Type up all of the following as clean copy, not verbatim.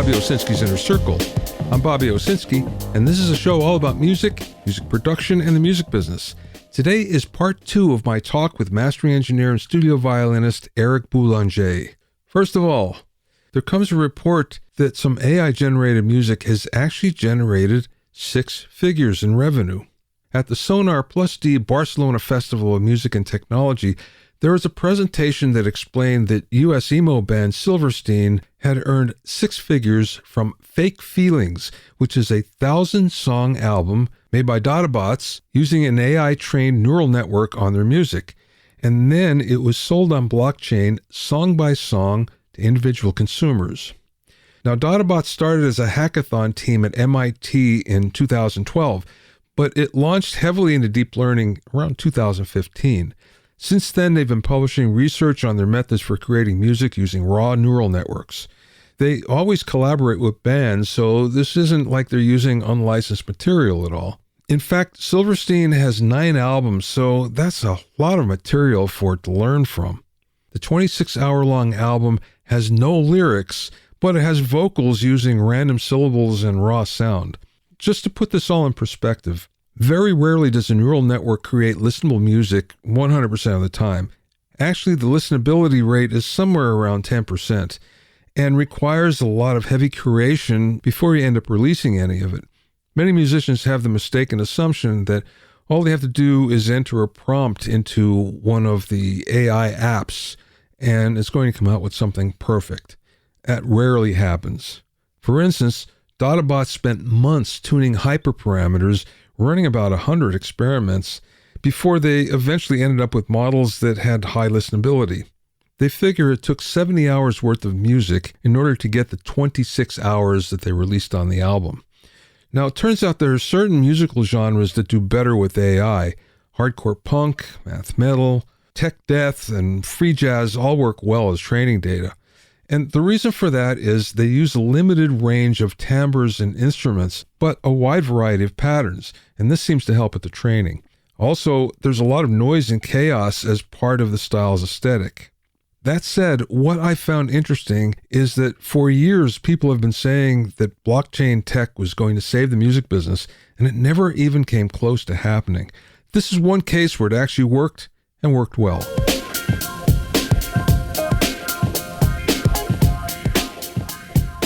Bobby Owsinski's Inner Circle. I'm Bobby Owsinski, and this is a show all about music, music production, and the music business. Today is part 2 of my talk with mastering engineer and studio violinist Eric Boulanger. First of all, there comes a report that some AI-generated music has actually generated 6 figures in revenue. At the Sonar Plus D Barcelona Festival of Music and Technology, there was a presentation that explained that US emo band Silverstein had earned 6 figures from Fake Feelings, which is a 1,000-song album made by Databots using an AI-trained neural network on their music. And then it was sold on blockchain song by song to individual consumers. Now, Databots started as a hackathon team at MIT in 2012, but it launched heavily into deep learning around 2015. Since then, they've been publishing research on their methods for creating music using raw neural networks. They always collaborate with bands, so this isn't like they're using unlicensed material at all. In fact, Silverstein has 9 albums, so that's a lot of material for it to learn from. The 26-hour-long album has no lyrics, but it has vocals using random syllables and raw sound. Just to put this all in perspective, very rarely does a neural network create listenable music 100% of the time. Actually, the listenability rate is somewhere around 10% and requires a lot of heavy curation before you end up releasing any of it. Many musicians have the mistaken assumption that all they have to do is enter a prompt into one of the AI apps and it's going to come out with something perfect. That rarely happens. For instance, Databots spent months tuning hyperparameters, running about 100 experiments, before they eventually ended up with models that had high listenability. They figure it took 70 hours worth of music in order to get the 26 hours that they released on the album. Now, it turns out there are certain musical genres that do better with AI. Hardcore punk, math metal, tech death, and free jazz all work well as training data. And the reason for that is they use a limited range of timbres and instruments, but a wide variety of patterns, and this seems to help with the training. Also, there's a lot of noise and chaos as part of the style's aesthetic. That said, what I found interesting is that for years people have been saying that blockchain tech was going to save the music business, and it never even came close to happening. This is one case where it actually worked, and worked well.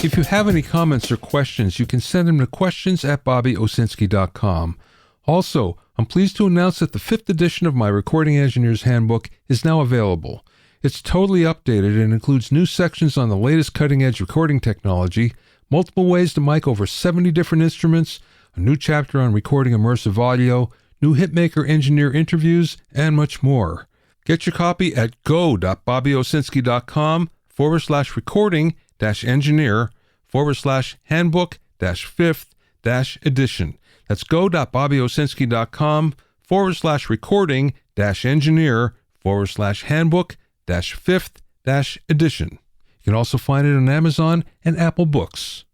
If you have any comments or questions, you can send them to questions@bobbyowsinski.com. Also, I'm pleased to announce that the 5th edition of my Recording Engineer's Handbook is now available. It's totally updated and includes new sections on the latest cutting-edge recording technology, multiple ways to mic over 70 different instruments, a new chapter on recording immersive audio, new hitmaker engineer interviews, and much more. Get your copy at go.bobbyowsinski.com/recording-engineer/handbook-5th-edition. That's go.bobbyowsinski.com/recording-engineer/handbook-5th-edition. You can also find it on Amazon and Apple Books.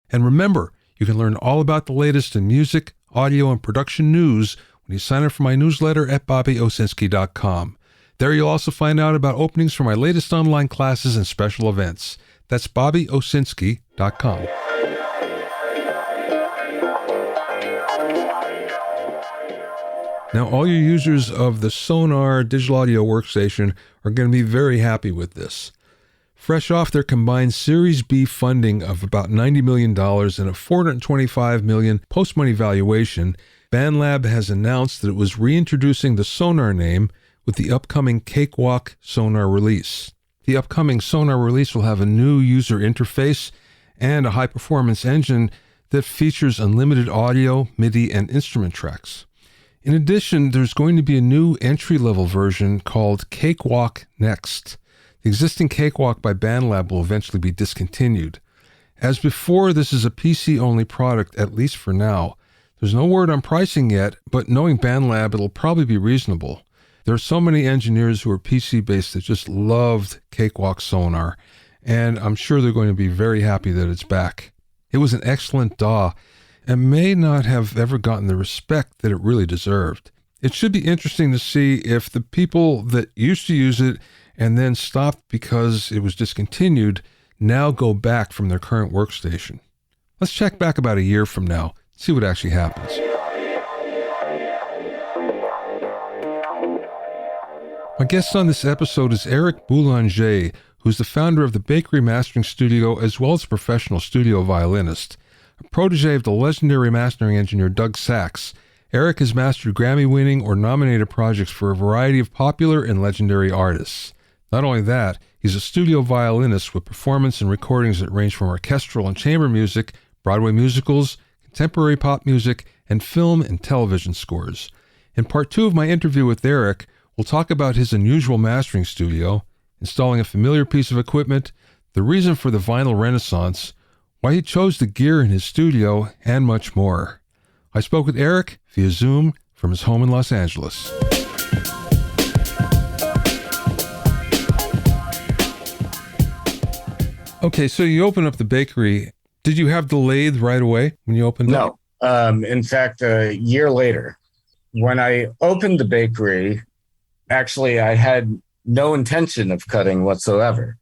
And remember, you can learn all about the latest in music, audio, and production news when you sign up for my newsletter at bobbyowsinski.com. There you'll also find out about openings for my latest online classes and special events. That's bobbyowsinski.com. Now, all your users of the Sonar digital audio workstation are going to be very happy with this. Fresh off their combined Series B funding of about $90 million and a $425 million post-money valuation, BandLab has announced that it was reintroducing the Sonar name with the upcoming Cakewalk Sonar release. The upcoming Sonar release will have a new user interface and a high-performance engine that features unlimited audio, MIDI, and instrument tracks. In addition, there's going to be a new entry-level version called Cakewalk Next. The existing Cakewalk by BandLab will eventually be discontinued. As before, this is a PC-only product, at least for now. There's no word on pricing yet, but knowing BandLab, it'll probably be reasonable. There are so many engineers who are PC-based that just loved Cakewalk Sonar, and I'm sure they're going to be very happy that it's back. It was an excellent DAW, and may not have ever gotten the respect that it really deserved. It should be interesting to see if the people that used to use it and then stopped because it was discontinued now go back from their current workstation. Let's check back about a year from now, see what actually happens. My guest on this episode is Eric Boulanger, who's the founder of the Bakery Mastering Studio as well as a professional studio violinist. A protege of the legendary mastering engineer Doug Sax, Eric has mastered Grammy-winning or nominated projects for a variety of popular and legendary artists. Not only that, he's a studio violinist with performance and recordings that range from orchestral and chamber music, Broadway musicals, contemporary pop music, and film and television scores. In part 2 of my interview with Eric, we'll talk about his unusual mastering studio, installing a familiar piece of equipment, the reason for the vinyl renaissance, why he chose the gear in his studio, and much more. I spoke with Eric via Zoom from his home in Los Angeles. Okay, so you opened up the bakery. Did you have the lathe right away when you opened it? No. In fact, a year later, when I opened the bakery, actually, I had no intention of cutting whatsoever.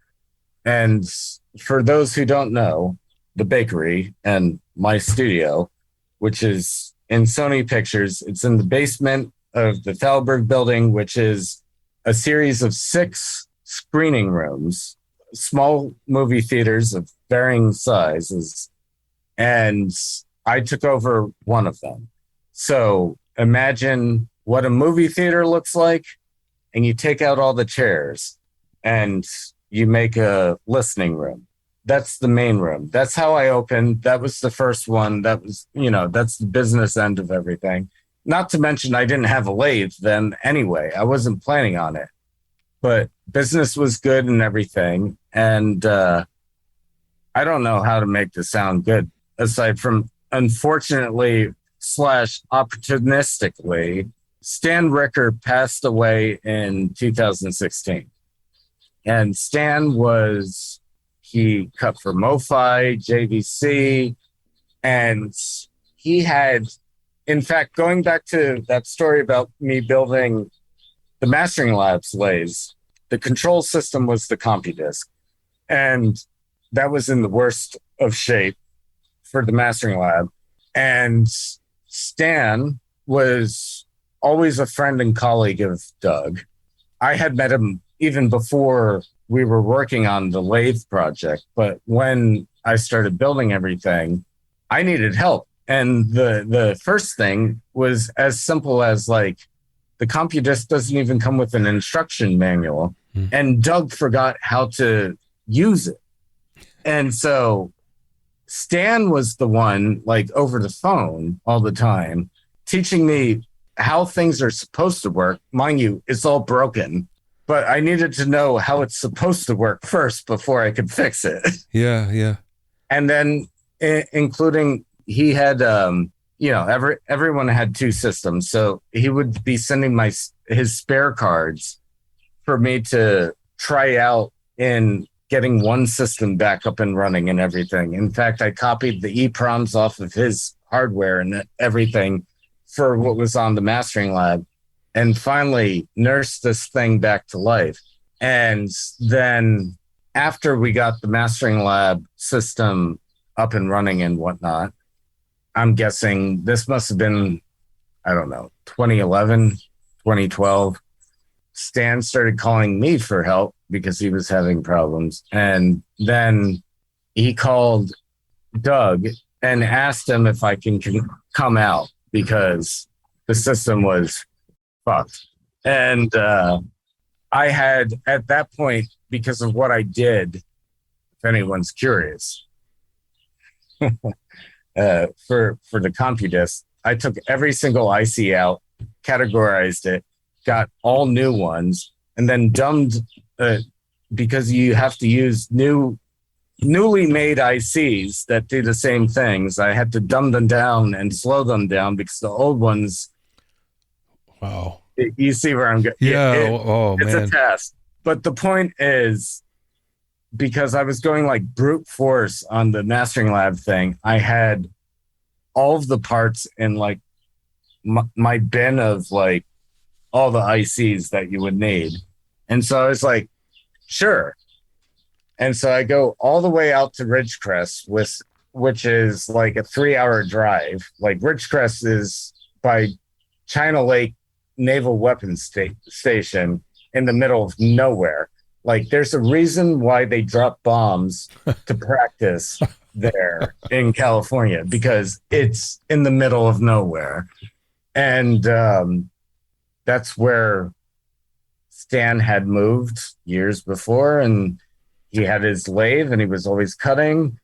And for those who don't know, the bakery and my studio, which is in Sony Pictures, it's in the basement of the Thalberg building, which is a series of 6 screening rooms, small movie theaters of varying sizes. And I took over one of them. So imagine what a movie theater looks like, and you take out all the chairs and you make a listening room. That's the main room. That's how I opened. That was the first one. That was, that's the business end of everything. Not to mention I didn't have a lathe then anyway. I wasn't planning on it. But business was good and everything. And I don't know how to make this sound good, aside from, unfortunately / opportunistically, Stan Ricker passed away in 2016. And Stan he cut for MoFi, JVC, and he had, in fact, going back to that story about me building the Mastering Labs lathes, the control system was the CompuDisc. And that was in the worst of shape for the Mastering Lab. And Stan was always a friend and colleague of Doug. I had met him even before we were working on the lathe project, but when I started building everything, I needed help. And the first thing was as simple as the CompuDisc doesn't even come with an instruction manual, and Doug forgot how to use it. And so Stan was the one, over the phone all the time, teaching me how things are supposed to work. Mind you, it's all broken, but I needed to know how it's supposed to work first before I could fix it. Yeah. And then including, he had, everyone had 2 systems. So he would be sending his spare cards for me to try out in getting one system back up and running and everything. In fact, I copied the EEPROMs off of his hardware and everything for what was on the Mastering Lab, and finally nursed this thing back to life. And then after we got the Mastering Lab system up and running and whatnot, I'm guessing this must have been, 2011, 2012. Stan started calling me for help because he was having problems. And then he called Doug and asked him if I can come out because the system was fucked. And I had, at that point, because of what I did, if anyone's curious, for the CompuDisc, I took every single IC out, categorized it, got all new ones, and then dumbed, because you have to use newly made ICs that do the same things. I had to dumb them down and slow them down because the old ones. Wow. You see where I'm going? Yeah. It's man. a test. But the point is, because I was going brute force on the Mastering Lab thing, I had all of the parts in my bin of all the ICs that you would need. And so I was sure. And so I go all the way out to Ridgecrest, which is like a 3-hour drive. Like Ridgecrest is by China Lake Naval Weapons Station in the middle of nowhere. Like there's a reason why they drop bombs to practice there in California, because it's in the middle of nowhere. And that's where Stan had moved years before, and he had his lathe and he was always cutting,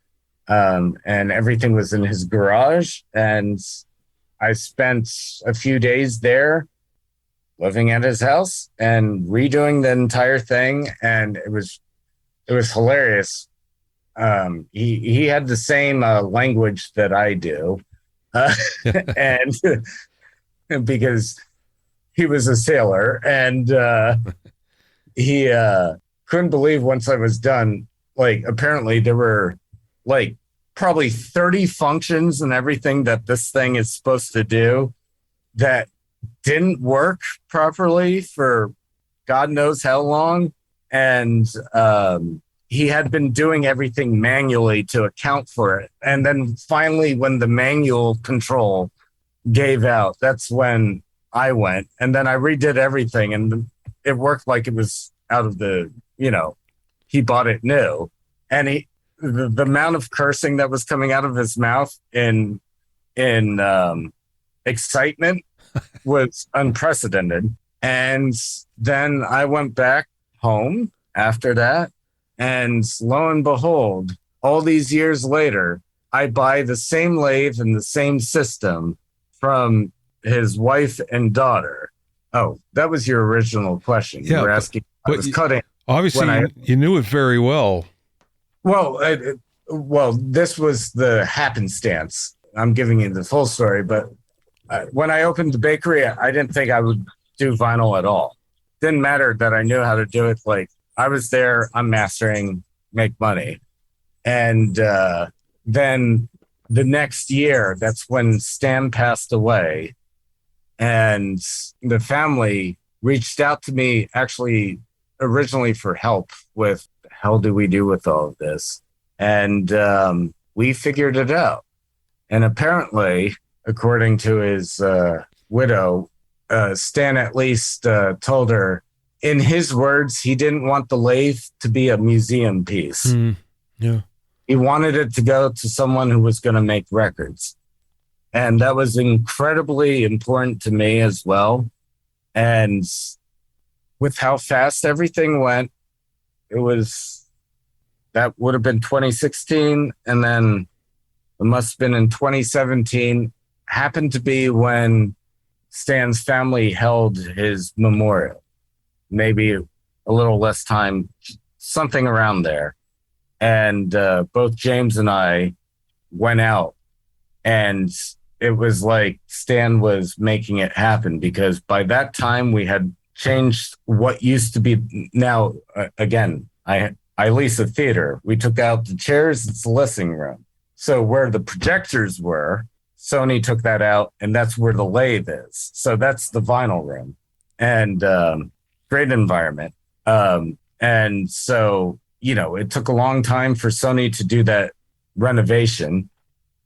and everything was in his garage. And I spent a few days there living at his house and redoing the entire thing. And it was hilarious. He had the same language that I do. And because he was a sailor, and he couldn't believe once I was done, like apparently there were like probably 30 functions and everything that this thing is supposed to do that didn't work properly for God knows how long. And he had been doing everything manually to account for it. And then finally, when the manual control gave out, that's when I went, and then I redid everything, and it worked like it was out of the, he bought it new. And the amount of cursing that was coming out of his mouth in excitement was unprecedented. And then I went back home after that, and lo and behold, all these years later, I buy the same lathe and the same system from his wife and daughter. Oh, that was your original question. Yeah, you were asking. I was cutting. Obviously, you knew it very well. Well, this was the happenstance. I'm giving you the full story, but when I opened the bakery, I didn't think I would do vinyl at all. Didn't matter that I knew how to do it. Like I was there, I'm mastering, make money. And then the next year, that's when Stan passed away. And the family reached out to me actually originally for help with the hell do we do with all of this? And we figured it out. And apparently, according to his widow, Stan at least told her, in his words, he didn't want the lathe to be a museum piece. Yeah. He wanted it to go to someone who was going to make records. And that was incredibly important to me as well. And with how fast everything went, that would have been 2016. And then it must have been in 2017, happened to be when Stan's family held his memorial. Maybe a little less time, something around there. And both James and I went out, and it was like Stan was making it happen, because by that time we had changed what used to be. Now, again, I lease a theater. We took out the chairs. It's the listening room. So where the projectors were, Sony took that out, and that's where the lathe is. So that's the vinyl room, and great environment. And so, it took a long time for Sony to do that renovation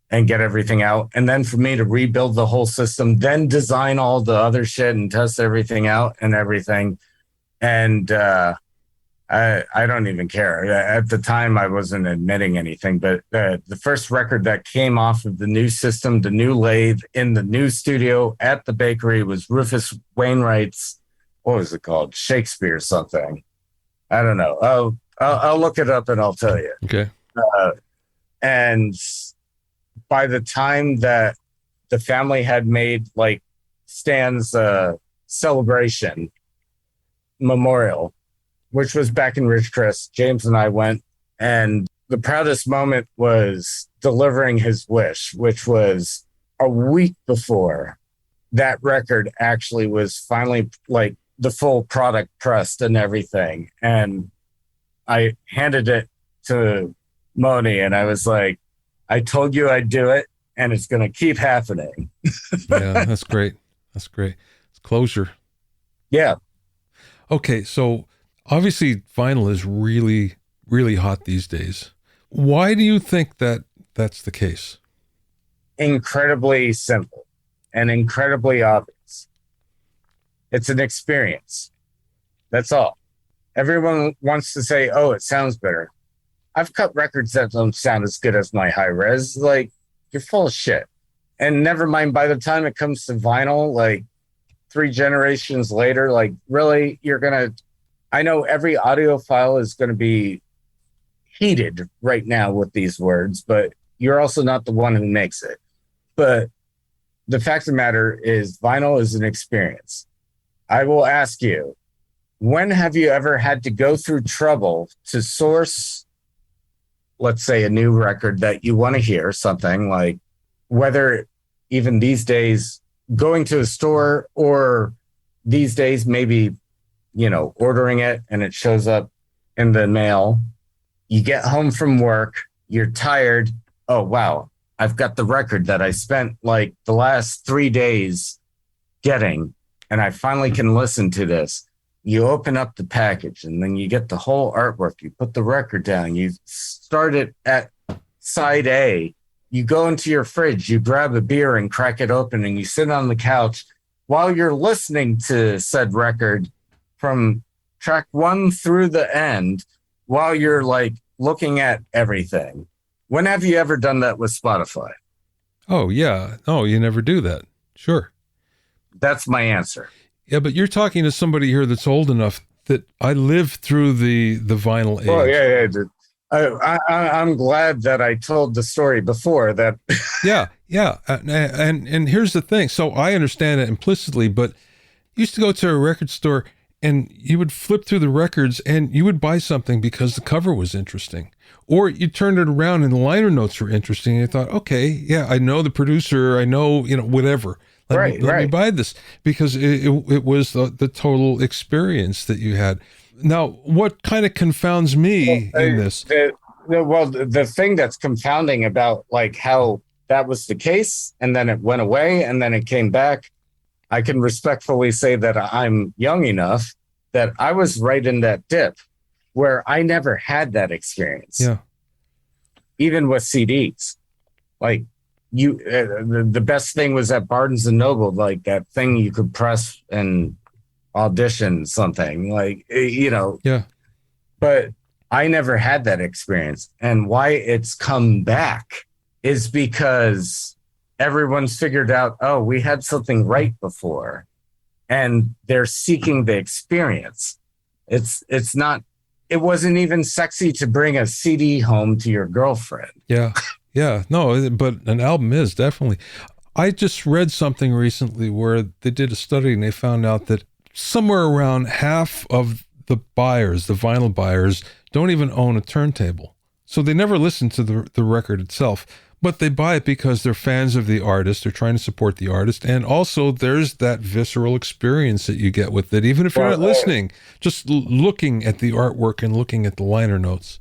and get everything out. And then for me to rebuild the whole system, then design all the other shit and test everything out and everything. And I don't even care. At the time, I wasn't admitting anything, but the first record that came off of the new system, the new lathe in the new studio at the bakery, was Rufus Wainwright's, what was it called? Shakespeare something. I don't know. I'll look it up and I'll tell you. Okay. And by the time that the family had made like Stan's celebration memorial, which was back in Ridgecrest, James and I went, and the proudest moment was delivering his wish, which was a week before that record actually was finally like the full product pressed and everything. And I handed it to Moni, and I was like, I told you I'd do it, and it's going to keep happening. Yeah, that's great. That's great. It's closure. Yeah. Okay, so obviously vinyl is really, really hot these days. Why do you think that that's the case? Incredibly simple and incredibly obvious. It's an experience. That's all. Everyone wants to say, oh, it sounds better. I've cut records that don't sound as good as my high res. Like, you're full of shit. And never mind, by the time it comes to vinyl, like 3 generations later, like really, I know every audiophile is going to be heated right now with these words, but you're also not the one who makes it. But the fact of the matter is vinyl is an experience. I will ask you, when have you ever had to go through trouble to source, let's say, a new record that you want to hear, something like, whether even these days going to a store or these days maybe, ordering it and it shows up in the mail. You get home from work, you're tired. Oh, wow, I've got the record that I spent like the last 3 days getting, and I finally can listen to this. You open up the package and then you get the whole artwork. You put the record down. You start it at side A. You go into your fridge, you grab a beer and crack it open, and you sit on the couch while you're listening to said record from track 1 through the end, while you're like looking at everything. When have you ever done that with Spotify? Oh, yeah. Oh, you never do that. Sure. That's my answer. Yeah, but you're talking to somebody here that's old enough that I lived through the vinyl age. Oh, yeah, dude. I'm glad that I told the story before that. Yeah. And here's the thing. So I understand it implicitly, but you used to go to a record store and you would flip through the records and you would buy something because the cover was interesting. Or you turned it around and the liner notes were interesting. And you thought, okay, yeah, I know the producer, I know, whatever. Let me buy this, because it was the total experience that you had. Now, what kind of confounds me in this? The thing that's confounding about like how that was the case, and then it went away, and then it came back. I can respectfully say that I'm young enough that I was right in that dip where I never had that experience. Yeah. Even with CDs, like the best thing was at Barnes and Noble, like that thing you could press and audition something, like, Yeah. But I never had that experience. And why it's come back is because everyone's figured out, oh, we had something right before, and they're seeking the experience. It wasn't even sexy to bring a CD home to your girlfriend. Yeah. Yeah. No, but an album is definitely. I just read something recently where they did a study and they found out that somewhere around half of the vinyl buyers, don't even own a turntable. So they never listen to the record itself, but they buy it because they're fans of the artist. They're trying to support the artist. And also there's that visceral experience that you get with it. Even if you're not listening, just looking at the artwork and looking at the liner notes.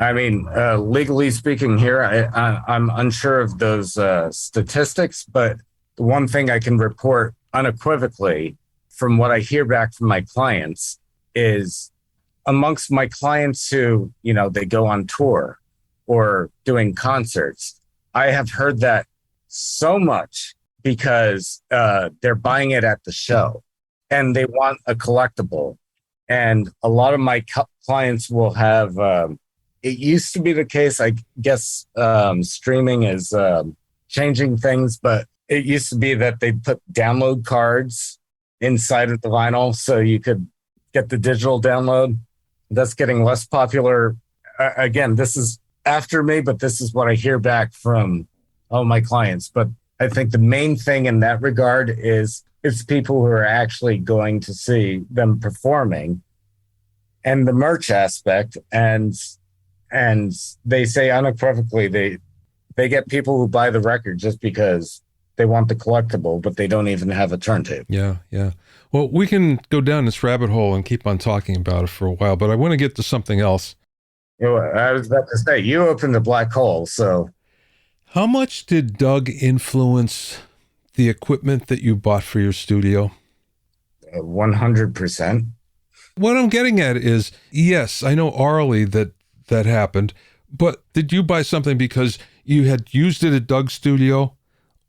I mean, legally speaking here, I'm unsure of those statistics, but the one thing I can report unequivocally from what I hear back from my clients is, amongst my clients who, they go on tour or doing concerts, I have heard that so much because they're buying it at the show and they want a collectible. And a lot of my clients will have, it used to be the case, I guess streaming is changing things, but it used to be that they'd put download cards inside of the vinyl so you could get the digital download. That's getting less popular. Again, this is after me, but this is what I hear back from all my clients. But I think the main thing in that regard is it's people who are actually going to see them performing, and the merch aspect. And they say unequivocally, they get people who buy the record just because they want the collectible, but they don't even have a turntable. Yeah, yeah. Well, we can go down this rabbit hole and keep on talking about it for a while, but I want to get to something else. I was about to say, you opened the black hole, so. How much did Doug influence the equipment that you bought for your studio? 100%. What I'm getting at is, yes, I know orally that that happened. But did you buy something because you had used it at Doug's studio,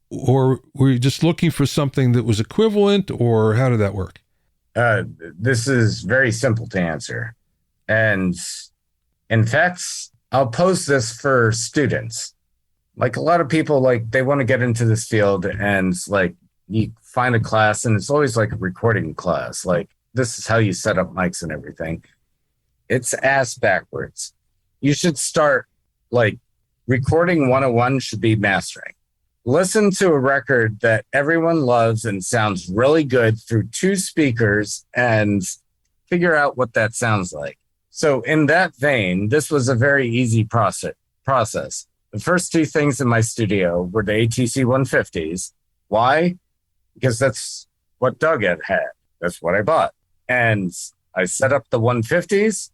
or were you just looking for something that was equivalent, or how did that work? This is very simple to answer. And in fact, I'll pose this for students. Like a lot of people, like they want to get into this field, and like you find a class and it's always like a recording class. Like this is how you set up mics and everything. It's ass backwards. You should start like recording 101 should be mastering. Listen to a record that everyone loves and sounds really good through two speakers and figure out what that sounds like. So in that vein, this was a very easy process. The first two things in my studio were the ATC 150s. Why? Because that's what Doug had. That's what I bought. And I set up the 150s.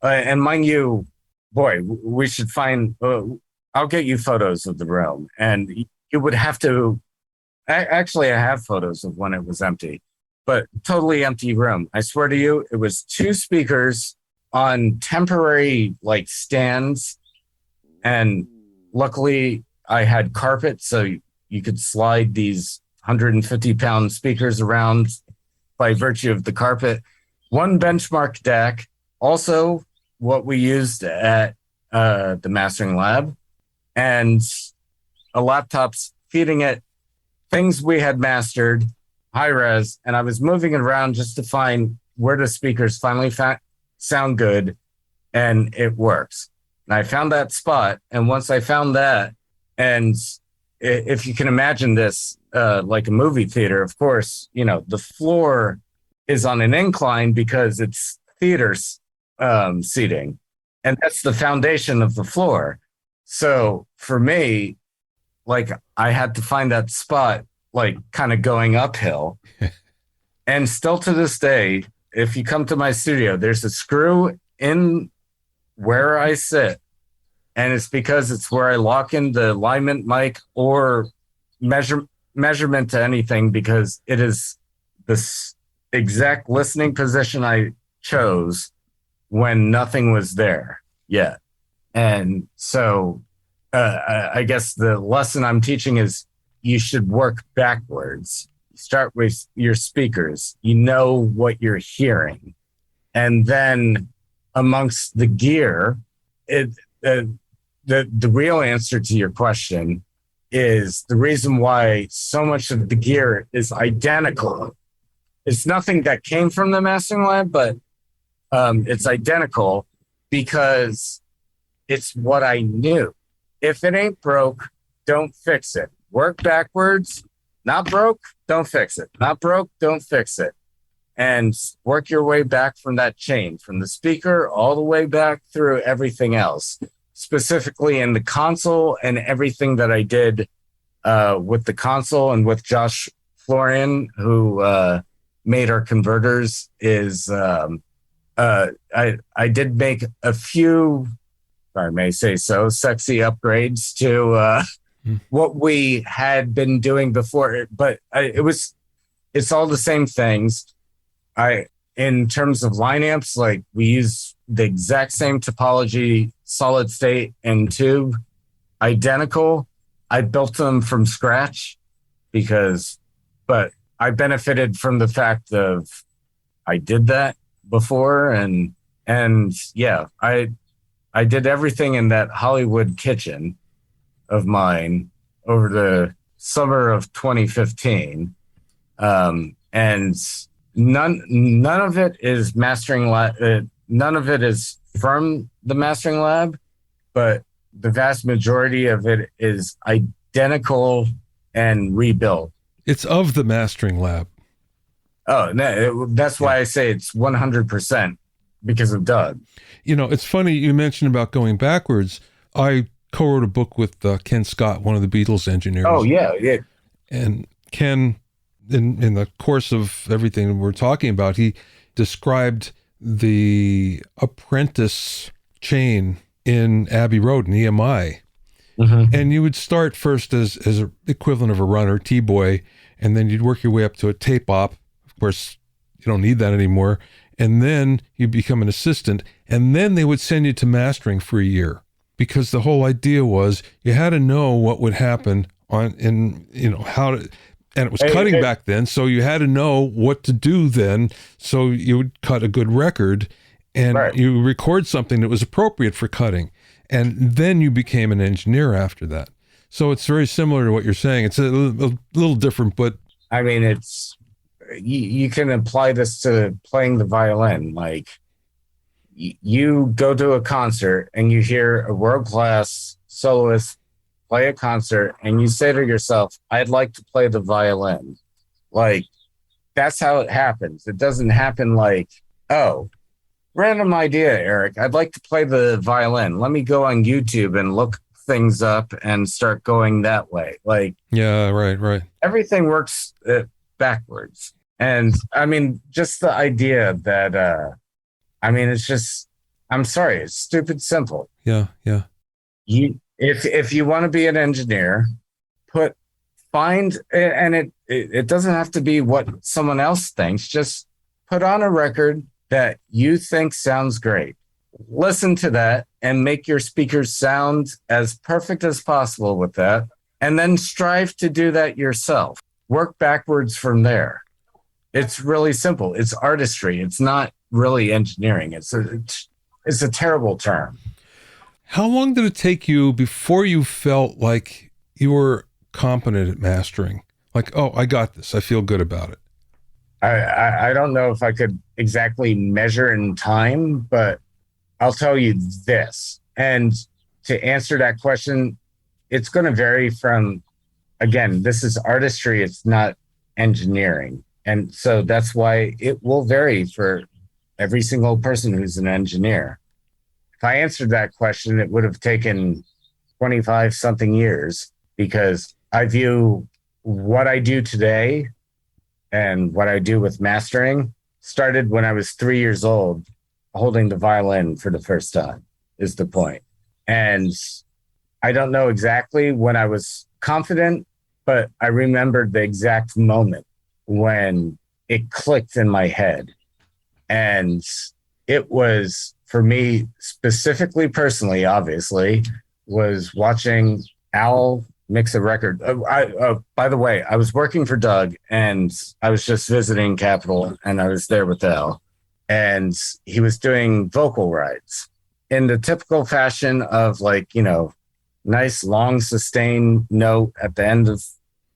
And mind you, boy, we should find, I'll get you photos of the room. And you would have to, actually, I have photos of when it was empty, but totally empty room. I swear to you, it was two speakers on temporary like stands. And luckily I had carpet, so you could slide these 150-pound speakers around by virtue of the carpet. One benchmark DAC, also what we used at the mastering lab, and a laptop's feeding it things we had mastered, high res, and I was moving it around just to find where the speakers finally sound good, and it works. And I found that spot, and once I found that, and if you can imagine this like a movie theater, of course, you know, the floor is on an incline because it's theater seating, and that's the foundation of the floor. So for me, like I had to find that spot, like kind of going uphill. And still to this day, if you come to my studio, there's a screw in where I sit. And it's because it's where I lock in the alignment mic or measurement to anything, because it is this exact listening position I chose when nothing was there yet. And so I guess the lesson I'm teaching is you should work backwards. Start with your speakers. You know what you're hearing. And then amongst the gear, the real answer to your question is the reason why so much of the gear is identical. It's nothing that came from the mastering lab, but it's identical because it's what I knew. If it ain't broke, don't fix it. Work backwards. Not broke, don't fix it. Not broke, don't fix it. And work your way back from that chain, from the speaker all the way back through everything else, specifically in the console and everything that I did with the console and with Josh Florian, who made our converters, is I did make a few, if I may say so, sexy upgrades to what we had been doing before, but it's all the same things. In terms of line amps, like we use the exact same topology, solid state and tube, identical. I built them from scratch but I benefited from the fact of I did that before, and yeah, I did everything in that Hollywood kitchen of mine over the summer of 2015. And none of it is mastering lab. None of it is from the mastering lab, but the vast majority of it is identical and rebuilt. It's of the mastering lab. Oh, no, that's why I say it's 100% because of Doug. You know, it's funny you mentioned about going backwards. I co-wrote a book with Ken Scott, one of the Beatles engineers. Oh, yeah. And Ken, in the course of everything we're talking about, he described the apprentice chain in Abbey Road in EMI. Mm-hmm. And you would start first as an equivalent of a runner, T-boy, and then you'd work your way up to a tape op. Of course, you don't need that anymore. and then you become an assistant, and then they would send you to mastering for a year, because the whole idea was you had to know what would happen how to, and it was cutting back then, so you had to know what to do then, so you would cut a good record, and you record something that was appropriate for cutting, and then you became an engineer after that. So it's very similar to what you're saying. It's a little different, but I mean, it's you can apply this to playing the violin. Like, you go to a concert and you hear a world-class soloist play a concert, and you say to yourself, I'd like to play the violin. Like, that's how it happens. It doesn't happen like, oh, random idea, Eric, I'd like to play the violin. Let me go on YouTube and look things up and start going that way. Like, yeah, right. Everything works backwards. And I mean, just the idea that, it's just, I'm sorry, it's stupid simple. Yeah. If you want to be an engineer, it doesn't have to be what someone else thinks. Just put on a record that you think sounds great. Listen to that and make your speakers sound as perfect as possible with that. And then strive to do that yourself. Work backwards from there. It's really simple. It's artistry. It's not really engineering. It's a terrible term. How long did it take you before you felt like you were competent at mastering? Like, oh, I got this. I feel good about it. I don't know if I could exactly measure in time, but I'll tell you this. And to answer that question, it's going to vary from, again, this is artistry. It's not engineering. And so that's why it will vary for every single person who's an engineer. If I answered that question, it would have taken 25 something years, because I view what I do today and what I do with mastering started when I was 3 years old, holding the violin for the first time, is the point. And I don't know exactly when I was confident, but I remembered the exact moment when it clicked in my head. And it was, for me, specifically, personally, obviously, was watching Al mix a record. By the way, I was working for Doug, and I was just visiting Capitol, and I was there with Al, and he was doing vocal rides in the typical fashion of, like, nice long sustained note at the end of,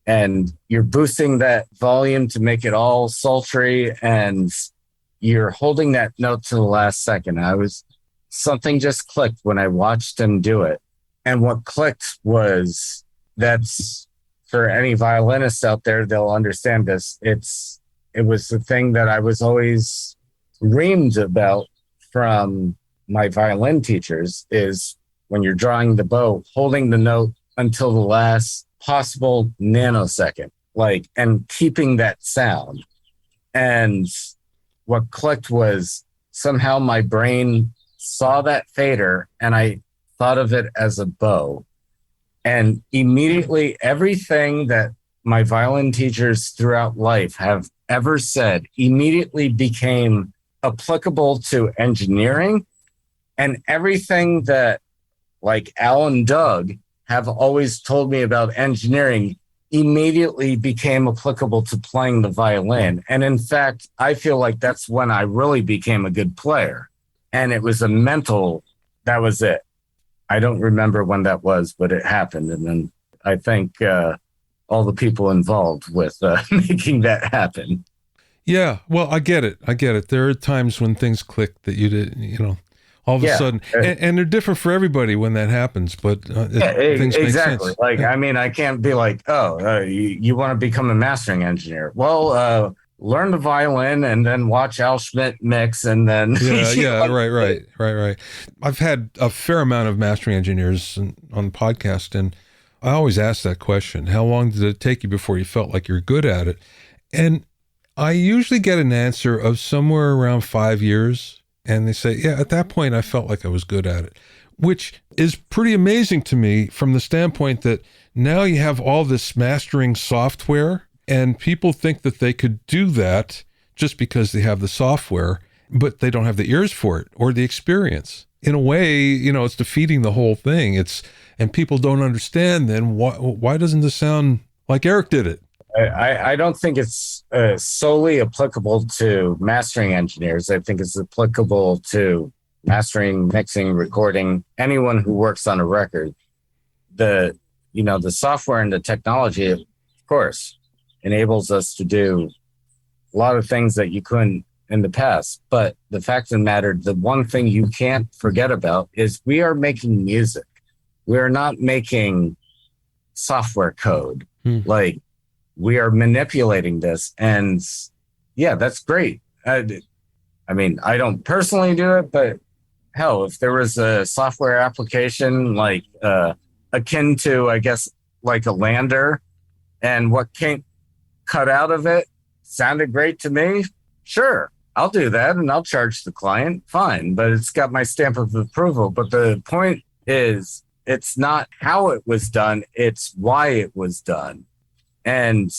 and you're boosting that volume to make it all sultry, and you're holding that note to the last second. Something just clicked when I watched him do it. And what clicked was, that's, for any violinists out there, they'll understand this. It was the thing that I was always dreamed about from my violin teachers, is when you're drawing the bow, holding the note until the last possible nanosecond, like, and keeping that sound. And what clicked was, somehow my brain saw that fader and I thought of it as a bow. And immediately, everything that my violin teachers throughout life have ever said immediately became applicable to engineering. And everything that, like, Al and Doug have always told me about engineering immediately became applicable to playing the violin. And in fact, I feel like that's when I really became a good player. And it was that was it. I don't remember when that was, but it happened. And then I thank all the people involved with making that happen. Yeah, well, I get it. There are times when things click that you did, all of a sudden, and they're different for everybody when that happens, but things make sense. Like, I mean, I can't be like, you want to become a mastering engineer. Well, learn the violin and then watch Al Schmidt mix, and then right. I've had a fair amount of mastering engineers on the podcast, and I always ask that question: how long did it take you before you felt like you're good at it? And I usually get an answer of somewhere around 5 years. And they say, yeah, at that point, I felt like I was good at it, which is pretty amazing to me from the standpoint that now you have all this mastering software, and people think that they could do that just because they have the software. but they don't have the ears for it or the experience. In a way, it's defeating the whole thing. And people don't understand then why doesn't this sound like Eric did it? I don't think it's solely applicable to mastering engineers. I think it's applicable to mastering, mixing, recording, anyone who works on a record. The software and the technology, of course, enables us to do a lot of things that you couldn't in the past. But the fact of the matter, the one thing you can't forget about is we are making music. We are not making software code. Like, we are manipulating this. And yeah, that's great. I mean, I don't personally do it, but hell, if there was a software application like akin to, I guess, like a lander, and what came cut out of it sounded great to me, sure, I'll do that and I'll charge the client, fine, but it's got my stamp of approval. But the point is, it's not how it was done, it's why it was done. And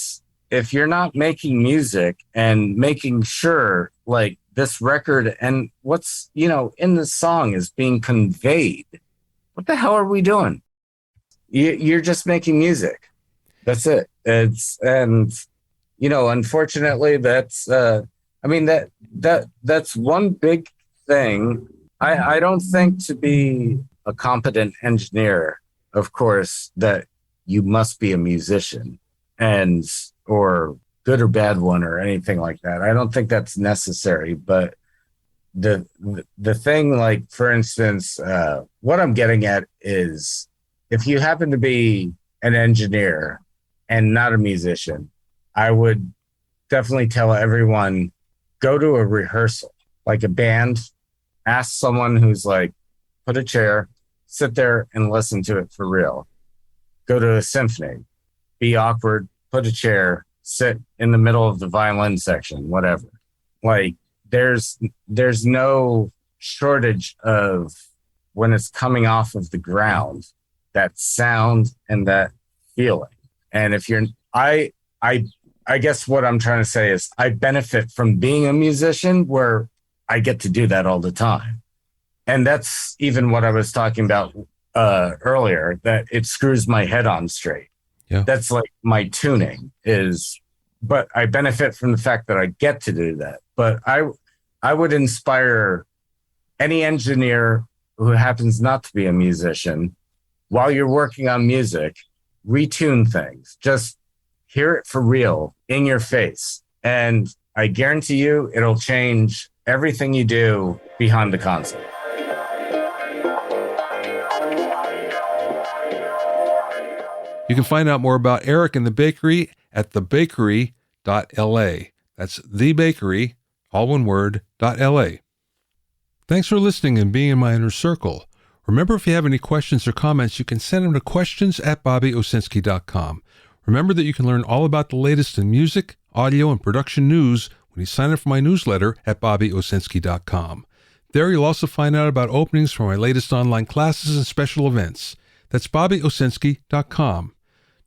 if you're not making music and making sure like this record and what's, in the song is being conveyed, what the hell are we doing? You're just making music. That's it. Unfortunately, that's, that's one big thing. I don't think to be a competent engineer, of course, that you must be a musician or good or bad one or anything like that. I don't think that's necessary. But the thing, like, for instance, what I'm getting at is if you happen to be an engineer and not a musician, I would definitely tell everyone, go to a rehearsal, like a band, ask someone who's like, put a chair, sit there and listen to it for real. Go to a symphony, be awkward, put a chair, sit in the middle of the violin section, whatever. Like, there's no shortage of, when it's coming off of the ground, that sound and that feeling. And if you're, I guess what I'm trying to say is I benefit from being a musician where I get to do that all the time. And that's even what I was talking about earlier, that it screws my head on straight. Yeah. That's like my tuning is, but I benefit from the fact that I get to do that. But I would inspire any engineer who happens not to be a musician, while you're working on music, retune things. Just hear it for real in your face. And I guarantee you it'll change everything you do behind the console. You can find out more about Eric and the Bakery at thebakery.la. That's thebakery, all one word, .la. Thanks for listening and being in my inner circle. Remember, if you have any questions or comments, you can send them to questions@bobbyowsinski.com. Remember that you can learn all about the latest in music, audio, and production news when you sign up for my newsletter at bobbyowsinski.com. There you'll also find out about openings for my latest online classes and special events. That's bobbyowsinski.com.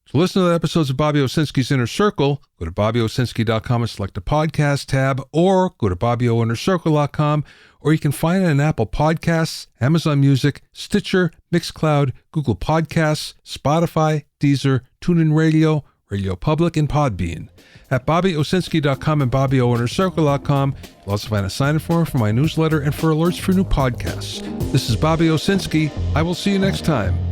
To listen to the episodes of Bobby Owsinski's Inner Circle, go to bobbyowsinski.com and select the podcast tab, or go to bobbyowinnercircle.com, or you can find it on Apple Podcasts, Amazon Music, Stitcher, Mixcloud, Google Podcasts, Spotify, Deezer, TuneIn Radio, Radio Public, and Podbean. At bobbyowsinski.com and bobbyowinnercircle.com, you'll also find a sign-up form for my newsletter and for alerts for new podcasts. This is Bobby Owsinski. I will see you next time.